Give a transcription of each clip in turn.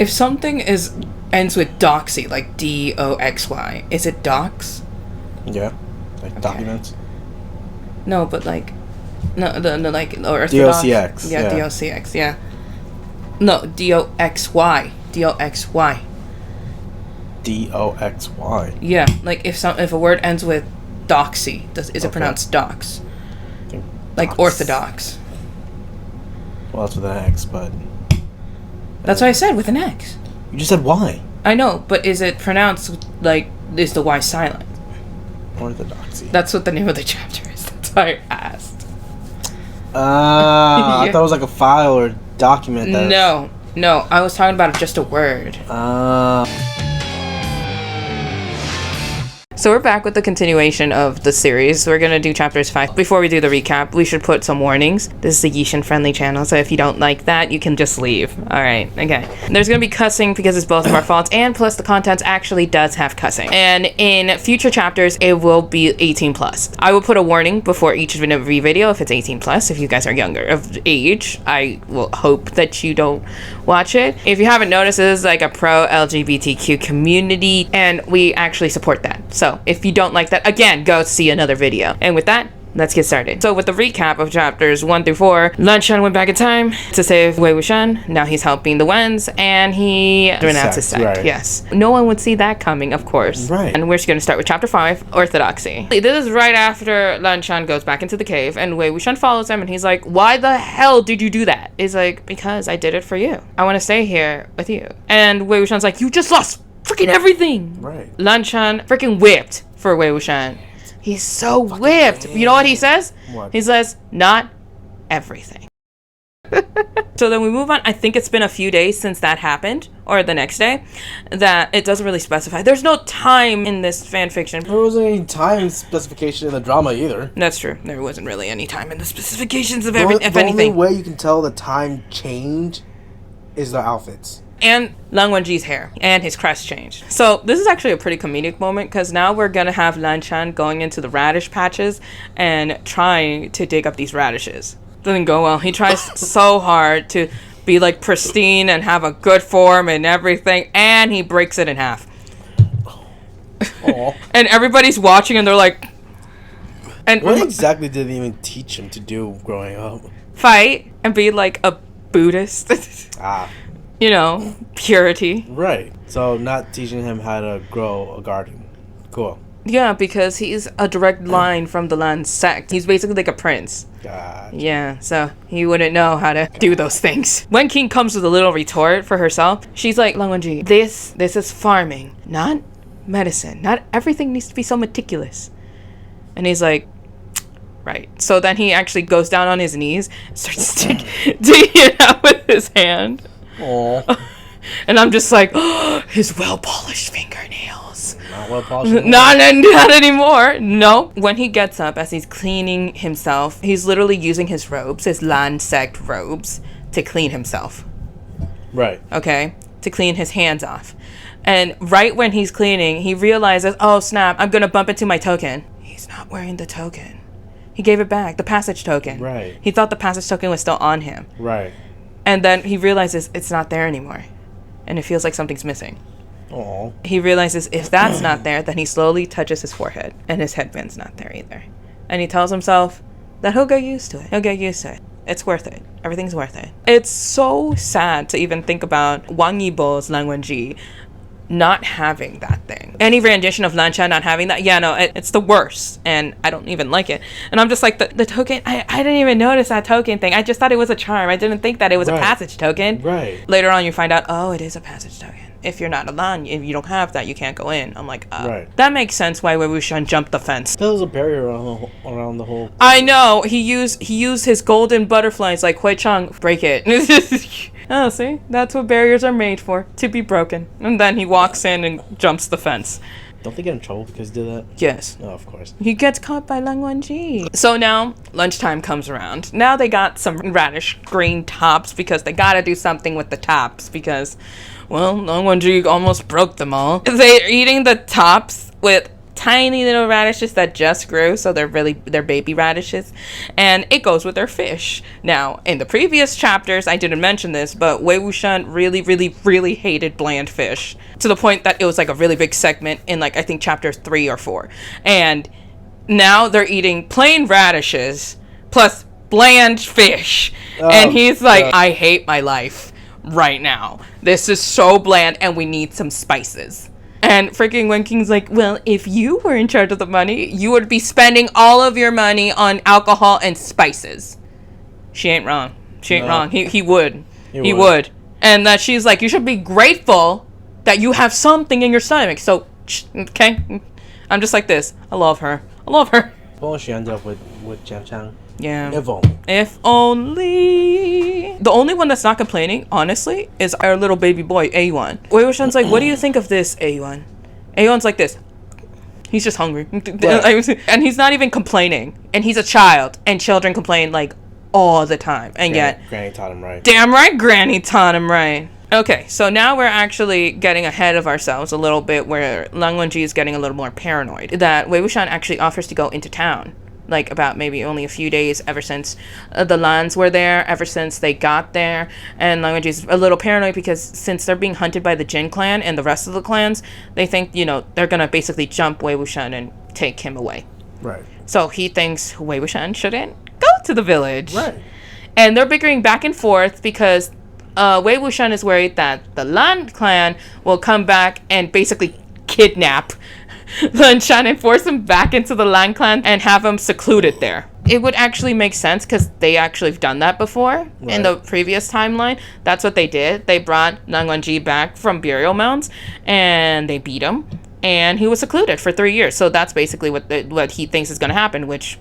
If something ends with doxy, like DOXY, is it docs? Yeah, like documents. No, but like, no, like Orthodox. DOCX. Yeah, DOCX. Yeah. No, DOXY. DOXY. DOXY. Yeah, like if a word ends with doxy, is it pronounced dox? Like dox. Orthodox. Well, that's with an X, but That's what I said, with an X. you just said Y. I know, but is it pronounced like, is the Y silent? Orthodoxy. That's what the name of the chapter is. That's why I asked. I thought it was like a file or document. No, I was talking about just a word. So we're back with the continuation of the series. We're going to do chapters 5. Before we do the recap, we should put some warnings. This is a Yishin friendly channel, so if you don't like that, you can just leave. Alright, okay. There's going to be cussing because it's both of our faults, and plus the content actually does have cussing. And in future chapters, it will be 18+. I will put a warning before each every video if it's 18+. If you guys are younger of age, I will hope that you don't watch it. If you haven't noticed, this is like a pro-LGBTQ community, and we actually support that. So if you don't like that, again, go see another video. And with that, let's get started. So with the recap of chapters 1 through 4, Lan-chan went back in time to save Wei-wuxian. Now he's helping the Wens, and he renounced his sect. Right. Yes. No one would see that coming, of course. Right. And we're just going to start with chapter 5, Orthodoxy. This is right after Lan-chan goes back into the cave, and Wei-wuxian follows him, and he's like, why the hell did you do that? He's like, because I did it for you. I want to stay here with you. And Wei-wuxian's like, you just lost freaking everything. Right. Lan-chan freaking whipped for Wei-wuxian. He's so whipped. You know what he says? What? He says, not everything. So then we move on. I think it's been a few days since that happened, or the next day, that it doesn't really specify. There's no time in this fan fiction. There wasn't any time specification in the drama either. That's true. There wasn't really any time in the specifications of The anything. only way you can tell the time change is the outfits. And Lan Wangji's hair and his crest changed. So this is actually a pretty comedic moment, because now we're gonna have Lan-chan going into the radish patches and trying to dig up these radishes. Doesn't go well. He tries so hard to be like pristine and have a good form and everything, and he breaks it in half. And everybody's watching, and they're like, and what exactly did they even teach him to do growing up? Fight and be like a Buddhist. You know, purity. Right. So not teaching him how to grow a garden. Cool. Yeah, because he's a direct line from the Lan sect. He's basically like a prince. Gotcha. Yeah, so he wouldn't know how to do those things. When King comes with a little retort for herself, she's like, Lan Wangji, this is farming, not medicine. Not everything needs to be so meticulous. And he's like, right. So then he actually goes down on his knees and starts digging it out with his hand. Aww. And I'm just like, oh, his well-polished fingernails. Not well-polished. Not anymore. No. When he gets up, as he's cleaning himself, he's literally using his robes, his Lan sect robes, to clean himself. Right. Okay? To clean his hands off. And right when he's cleaning, he realizes, oh snap, I'm gonna bump into my token. He's not wearing the token. He gave it back, the passage token. Right. He thought the passage token was still on him. Right. And then he realizes it's not there anymore. And it feels like something's missing. Aww. He realizes if that's not there, then he slowly touches his forehead. And his headband's not there either. And he tells himself that he'll get used to it. He'll get used to it. It's worth it. Everything's worth it. It's so sad to even think about Wang Yibo's Lan Wangji not having that thing. Any rendition of Lan-chan not having that, yeah, no, it's the worst, and I don't even like it. And I'm just like, the token, I didn't even notice that token thing. I just thought it was a charm. I didn't think that it was a passage token. Right. Later on, you find out, oh, it is a passage token. If you're not a Lan, if you don't have that, you can't go in. I'm like, right. That makes sense why Wei-wuxian jumped the fence. There was a barrier around the whole... I know, he used his golden butterflies like Hui Chang, break it. Oh, see? That's what barriers are made for, to be broken. And then he walks in and jumps the fence. Don't they get in trouble because he did that? Yes. No, of course. He gets caught by Lan Wangji. So now, lunchtime comes around. Now they got some radish green tops because they gotta do something with the tops because, well, Lan Wangji almost broke them all. They're eating the tops with tiny little radishes that just grew, so they're baby radishes, and it goes with their fish. Now, in the previous chapters, I didn't mention this, but Wei Wuxian really hated bland fish, to the point that it was like a really big segment in like, I think chapter 3 or 4. And now they're eating plain radishes plus bland fish. And he's like, I hate my life right now. This is so bland and we need some spices. And freaking Wen King's like, well, if you were in charge of the money, you would be spending all of your money on alcohol and spices. She ain't wrong. She ain't wrong. He would. He would. And that she's like, you should be grateful that you have something in your stomach. So, okay? I'm just like this. I love her. I love her. Well, she ended up with Jiang Chang. Yeah. If only. If only. The only one that's not complaining, honestly, is our little baby boy, A1. Wei Wuxian's like, what do you think of this, A1? A1's like this. He's just hungry. Right. And he's not even complaining. And he's a child. And children complain, like, all the time. And yet... Granny taught him right. Damn right, Granny taught him right. Okay, so now we're actually getting ahead of ourselves a little bit, where Lan Wangji is getting a little more paranoid. That Wei Wuxian actually offers to go into town. Like, about maybe only a few days ever since the Lans were there, ever since they got there. And Lan Wangji's a little paranoid because since they're being hunted by the Jin clan and the rest of the clans, they think, you know, they're gonna basically jump Wei Wuxian and take him away. Right. So he thinks Wei Wuxian shouldn't go to the village. Right. And they're bickering back and forth because Wei Wuxian is worried that the Lan clan will come back and basically kidnap Lan Shan and force him back into the Lan clan and have him secluded there. It would actually make sense because they actually have done that before in the previous timeline. That's what they did. They brought Lan Wangji back from burial mounds and they beat him, and he was secluded for 3 years. So that's basically what he thinks is going to happen, which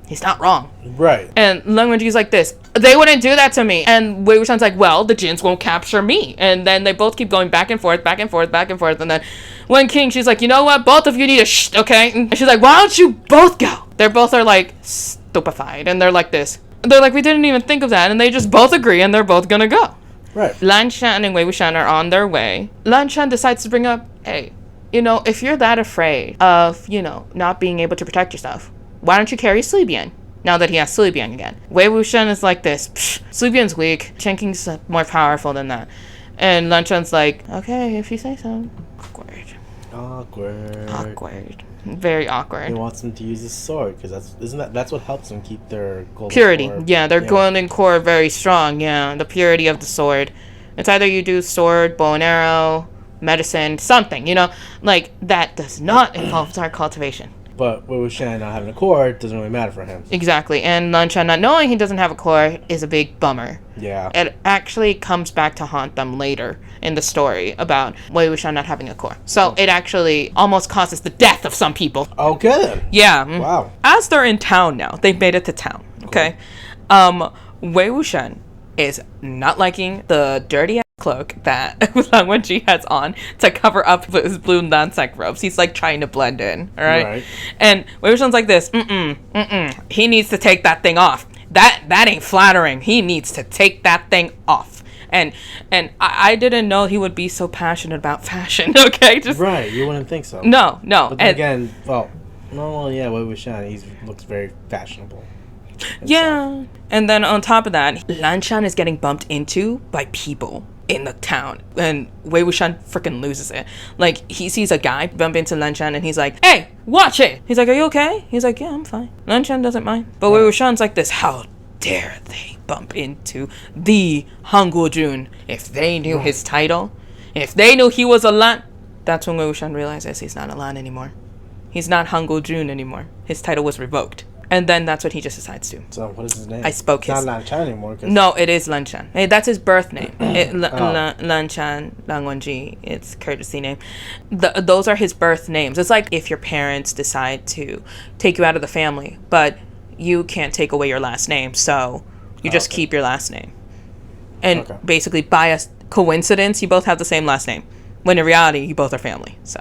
he's not wrong. Right. And Lan Wangji's like this, they wouldn't do that to me. And Wei Wuxian's like, well, the Jins won't capture me. And then they both keep going back and forth, back and forth, back and forth. And then Wen King, she's like, you know what? Both of you need to okay? And she's like, why don't you both go? They're both are like stupefied. And they're like this. They're like, we didn't even think of that. And they just both agree and they're both gonna go. Right. Lan Shan and Wei Wuxian are on their way. Lan Shan decides to bring up, hey, you know, if you're that afraid of, you know, not being able to protect yourself, why don't you carry Suibian? Now that he has Suibian again. Wei Wuxian is like this. Suibian's weak. Chen Qing's more powerful than that. And Lan Shan's like, okay, if you say so. Awkward. Very awkward. He wants them to use his sword because that's what helps them keep their golden purity. core. Yeah, their golden core very strong. Yeah, the purity of the sword. It's either you do sword, bow and arrow, medicine, something. You know, like that does not involve dark cultivation. But Wei Wuxian not having a core doesn't really matter for him. Exactly, and Lan Shan not knowing he doesn't have a core is a big bummer. Yeah. It actually comes back to haunt them later in the story about Wei Wuxian not having a core. So it actually almost causes the death of some people. Oh, good. Yeah. Wow. As they're in town now, they've made it to town. Okay. Cool. Wei Wuxian is not liking the dirty cloak that Lan Wangji has on to cover up his blue Nansek robes. He's like trying to blend in, all right? And Wei Wuxian's like this, he needs to take that thing off. That ain't flattering. He needs to take that thing off. And I didn't know he would be so passionate about fashion, okay? Just right, you wouldn't think so. No. But then again, Wei Wuxian, he looks very fashionable. Yeah. And then on top of that, Lan Shan is getting bumped into by people in the town, and Wei Wuxian freaking loses it. Like, he sees a guy bump into Lan Shan and he's like, hey, watch it. He's like, are you okay? He's like, yeah, I'm fine. Lan Shan doesn't mind, but Wei Wuxian's like this, how dare they bump into the Zewu-jun? If they knew his title, if they knew he was a Lan, that's when Wei Wuxian realizes he's not a Lan anymore. He's not Zewu-jun anymore. His title was revoked. And then that's what he just decides to. So what is his name? I spoke it's his. Not Lan Shan anymore. No, it is Lan Shan. Hey, that's his birth name. Lan Shan, Lan Wangji. It's courtesy name. Those are his birth names. It's like if your parents decide to take you out of the family, but you can't take away your last name, so you just keep your last name. And basically, by a coincidence, you both have the same last name. When in reality, you both are family. So,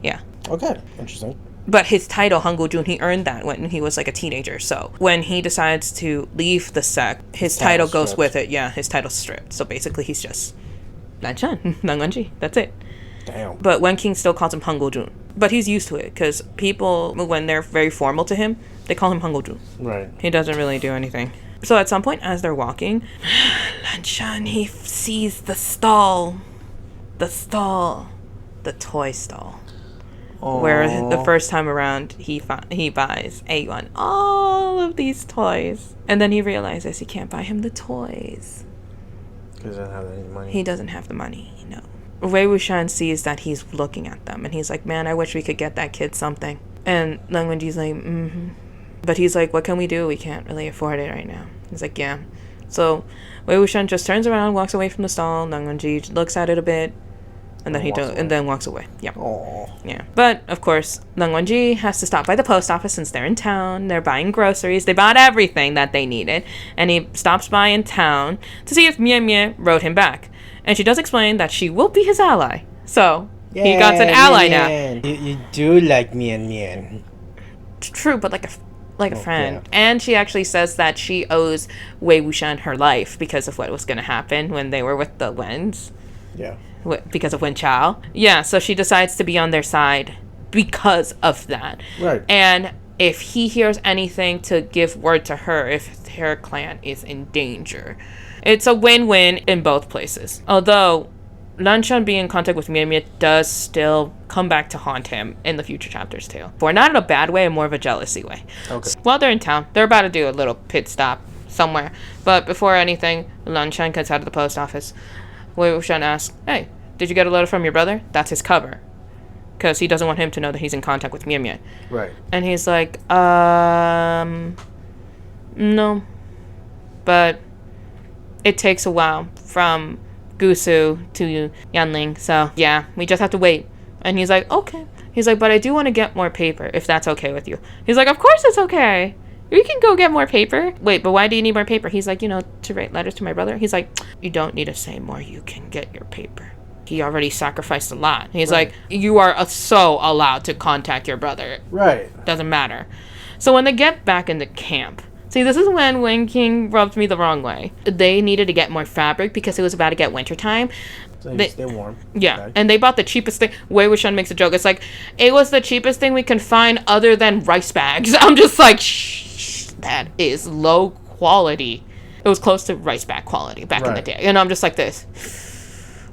yeah. Okay, interesting. But his title, Zewu-jun, he earned that when he was like a teenager. So when he decides to leave the sect, his title goes with it. Yeah, his title's stripped. So basically he's just Lan Shan, Lan Wangji. That's it. Damn. But Wen King still calls him Zewu-jun. But he's used to it because people, when they're very formal to him, they call him Hangoju. Right. He doesn't really do anything. So at some point, as they're walking, Lanshan, he sees the toy stall. Aww. Where the first time around, he buys A1 all of these toys. And then he realizes he can't buy him the toys. Because he doesn't have any money. He doesn't have the money, no. Wei Wuxian sees that he's looking at them, and he's like, man, I wish we could get that kid something. And Lang Wenji's like, mm-hmm. But he's like, what can we do? We can't really afford it right now. He's like, yeah. So Wei Wuxian just turns around, walks away from the stall. Lang Wenji looks at it a bit, and then walks away. Yeah. Aww. Yeah. But of course, Lang Wenji has to stop by the post office since they're in town. They're buying groceries. They bought everything that they needed, and he stops by in town to see if Mie Mie wrote him back. And she does explain that she will be his ally. So he got an ally now. You do like Mian. True, but like a friend. Yeah. And she actually says that she owes Wei Wuxian her life because of what was going to happen when they were with the Wens. Yeah. Because of Wen Chao. Yeah, so she decides to be on their side because of that. Right. And if he hears anything, to give word to her if her clan is in danger. It's a win-win in both places. Although Lanshan being in contact with Mie Mie does still come back to haunt him in the future chapters too. For not in a bad way, more of a jealousy way. Okay. So while they're in town, they're about to do a little pit stop somewhere. But before anything, Lanshan gets out of the post office. Wei Wuxian asks, hey, did you get a letter from your brother? That's his cover. Because he doesn't want him to know that he's in contact with Mie Mie. Right. And he's like, no. But it takes a while from Gusu to Yanling. So, yeah, we just have to wait. And he's like, okay. He's like, but I do want to get more paper, if that's okay with you. He's like, of course it's okay. We can go get more paper. Wait, but why do you need more paper? He's like, to write letters to my brother. He's like, you don't need to say more. You can get your paper. He already sacrificed a lot. He's like, you are so allowed to contact your brother. Right. Doesn't matter. So when they get back into camp, see, this is when Wen King rubbed me the wrong way. They needed to get more fabric because it was about to get wintertime. So you stay warm. Yeah, okay. And they bought the cheapest thing. Wei Wuxian makes a joke. It's like, it was the cheapest thing we can find other than rice bags. I'm just like, shh, that is low quality. It was close to rice bag quality back in the day. And I'm just like this.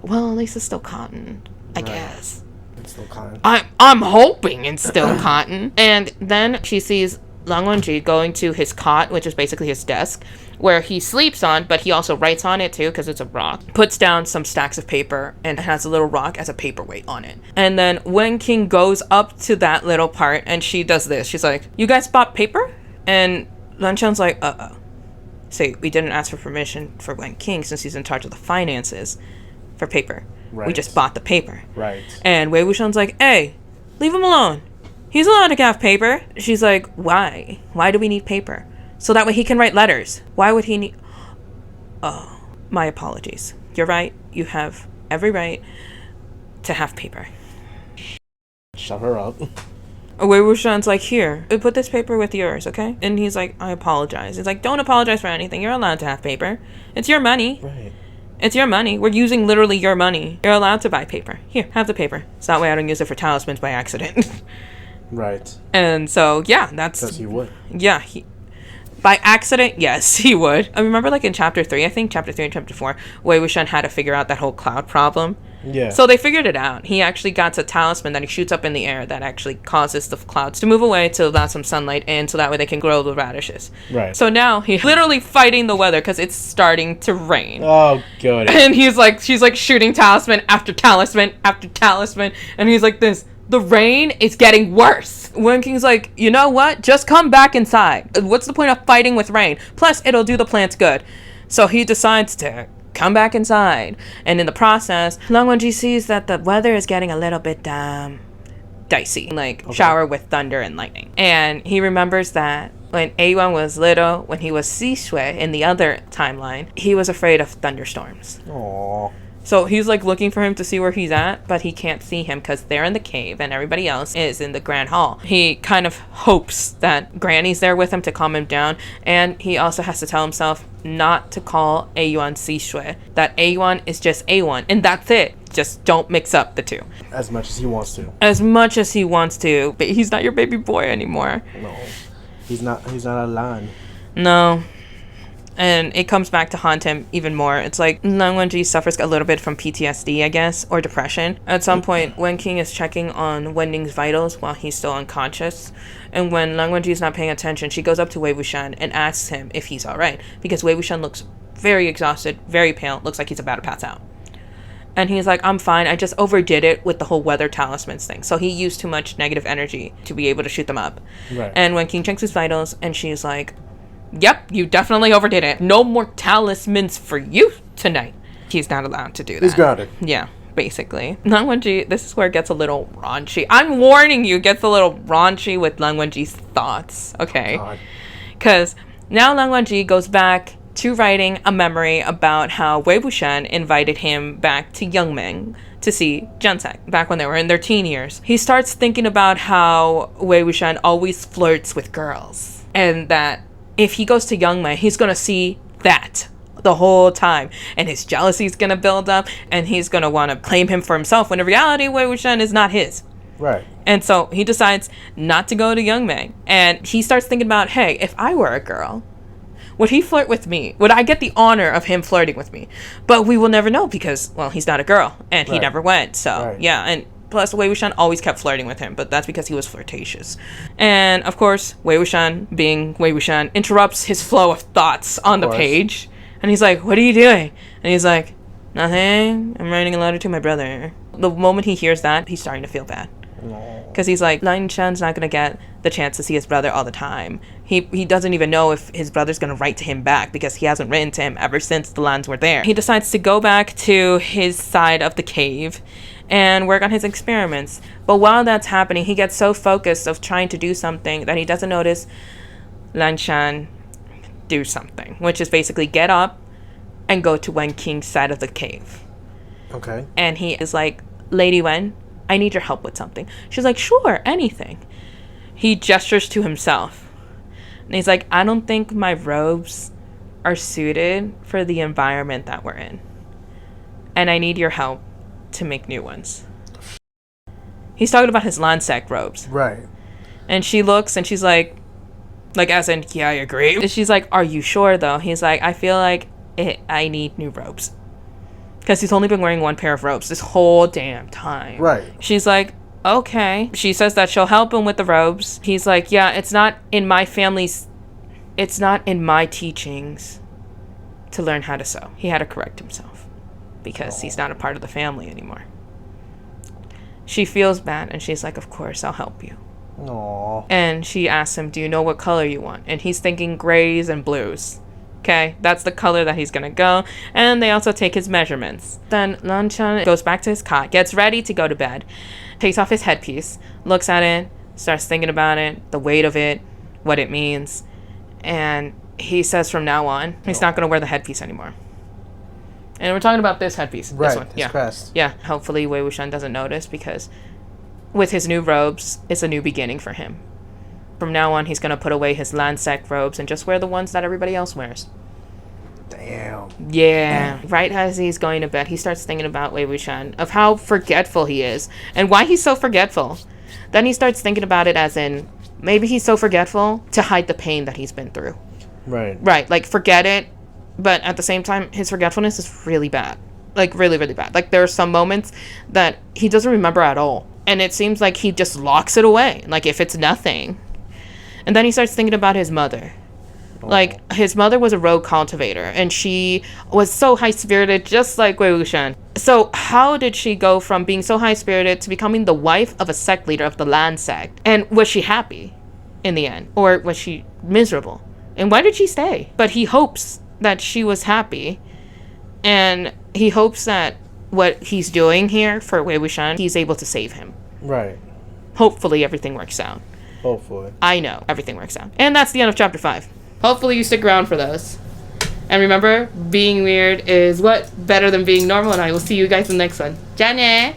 Well, at least it's still cotton, I guess. It's still cotton. I'm hoping it's still cotton. And then she sees Lang Wenji going to his cot, which is basically his desk, where he sleeps on, but he also writes on it too because it's a rock. Puts down some stacks of paper and has a little rock as a paperweight on it. And then Wen King goes up to that little part and she does this. She's like, you guys bought paper? And Lanshan's like, say, we didn't ask for permission for Wen King since he's in charge of the finances for paper. Right. We just bought the paper. Right. And Wei Wuxian's like, hey, leave him alone. He's allowed to have paper. She's like, why? Why do we need paper? So that way he can write letters. Why would he need... Oh, my apologies. You're right. You have every right to have paper. Shut her up. Wei Wuxian's like, here, put this paper with yours, okay? And he's like, I apologize. He's like, don't apologize for anything. You're allowed to have paper. It's your money. Right. It's your money. We're using literally your money. You're allowed to buy paper. Here, have the paper. So that way I don't use it for talismans by accident. Right. And so, yeah, that's... Because he would. Yeah, by accident, yes, he would. I remember, like, in Chapter 3, I think Chapter 3 and Chapter 4, Wei Wuxian had to figure out that whole cloud problem. Yeah. So they figured it out. He actually got a talisman that he shoots up in the air that actually causes the clouds to move away to allow some sunlight in so that way they can grow the radishes. Right. So now he's literally fighting the weather because it's starting to rain. Oh, good. And she's like shooting talisman after talisman after talisman. And he's like this. The rain is getting worse. Wen King's like, you know what? Just come back inside. What's the point of fighting with rain? Plus, it'll do the plants good. So he decides to come back inside. And in the process, Lang Wenji sees that the weather is getting a little bit dicey. Like, shower with thunder and lightning. And he remembers that when A1 was little, when he was Sishui in the other timeline, he was afraid of thunderstorms. Aww. So he's like looking for him to see where he's at, but he can't see him because they're in the cave and everybody else is in the Grand Hall. He kind of hopes that Granny's there with him to calm him down, and he also has to tell himself not to call A1 Sishui, that A1 is just A1, and that's it. Just don't mix up the two. As much as he wants to. As much as he wants to. But he's not your baby boy anymore. No. He's not a lion. No. And it comes back to haunt him even more. It's like Lan Wangji suffers a little bit from PTSD, I guess, or depression. At some point, Wen King is checking on Wen Ning's vitals while he's still unconscious. And when Lan Wangji is not paying attention, she goes up to Wei Wuxian and asks him if he's alright. Because Wei Wuxian looks very exhausted, very pale, looks like he's about to pass out. And he's like, I'm fine. I just overdid it with the whole weather talismans thing. So he used too much negative energy to be able to shoot them up. Right. And Wen King checks his vitals, and she's like, yep, you definitely overdid it. No more talismans for you tonight. He's not allowed to do that. He's grounded. Yeah, basically. Lan Wangji, this is where it gets a little raunchy. I'm warning you, it gets a little raunchy with Lan Wangji's thoughts, okay? Because now Lan Wangji goes back to writing a memory about how Wei Wuxian invited him back to Yangming to see Jiansek back when they were in their teen years. He starts thinking about how Wei Wuxian always flirts with girls, and that if he goes to Yangmei, he's going to see that the whole time. And his jealousy is going to build up, and he's going to want to claim him for himself, when in reality, Wei Wuxian is not his. Right. And so he decides not to go to Yangmei. And he starts thinking about, hey, if I were a girl, would he flirt with me? Would I get the honor of him flirting with me? But we will never know because, well, he's not a girl, and he never went. So, yeah, and plus, Wei Wuxian always kept flirting with him, but that's because he was flirtatious. And, of course, Wei Wuxian, being Wei Wuxian, interrupts his flow of thoughts on the page. And he's like, what are you doing? And he's like, nothing. I'm writing a letter to my brother. The moment he hears that, he's starting to feel bad. Because he's like, Lan Shan's not going to get the chance to see his brother all the time. He doesn't even know if his brother's going to write to him back because he hasn't written to him ever since the Lans were there. He decides to go back to his side of the cave and work on his experiments. But while that's happening, he gets so focused of trying to do something that he doesn't notice Lan Shan do something, which is basically get up and go to Wen King's side of the cave. Okay. And he is like, Lady Wen, I need your help with something. She's like, sure, anything. He gestures to himself. And he's like, I don't think my robes are suited for the environment that we're in. And I need your help to make new ones. He's talking about his Lansec robes. Right. And she looks and she's like as in, yeah, I agree. And she's like, are you sure though? He's like, I feel like I need new robes. Because he's only been wearing one pair of robes this whole damn time. Right. She's like, okay. She says that she'll help him with the robes. He's like, yeah, it's not in my teachings to learn how to sew. He had to correct himself because he's not a part of the family anymore. She feels bad and she's like, of course, I'll help you. Aww. And she asks him, do you know what color you want? And he's thinking grays and blues. Okay, that's the color that he's gonna go. And they also take his measurements. Then Lan Shan goes back to his cot, gets ready to go to bed, takes off his headpiece, looks at it, starts thinking about it, the weight of it, what it means. And he says from now on, he's not gonna wear the headpiece anymore. And we're talking about this headpiece. Right, this one. his crest. Yeah, hopefully Wei Wuxian doesn't notice because with his new robes, it's a new beginning for him. From now on, he's going to put away his Lansec robes and just wear the ones that everybody else wears. Damn. Yeah. Right as he's going to bed, he starts thinking about Wei Wuxian, of how forgetful he is and why he's so forgetful. Then he starts thinking about it as in, maybe he's so forgetful to hide the pain that he's been through. Right. Right, like forget it, but at the same time, his forgetfulness is really bad. Like really, really bad. Like there are some moments that he doesn't remember at all. And it seems like he just locks it away, like if it's nothing. And then he starts thinking about his mother. Like, his mother was a rogue cultivator, and she was so high-spirited, just like Wei Wuxian. So how did she go from being so high-spirited to becoming the wife of a sect leader of the Lan sect? And was she happy in the end? Or was she miserable? And why did she stay? But he hopes that she was happy, and he hopes that what he's doing here for Wei Wuxian, he's able to save him. Right. Hopefully everything works out. Hopefully. I know everything works out. And that's the end of chapter 5. Hopefully you stick around for those. And remember, being weird is what? Better than being normal. And I will see you guys in the next one. じゃあね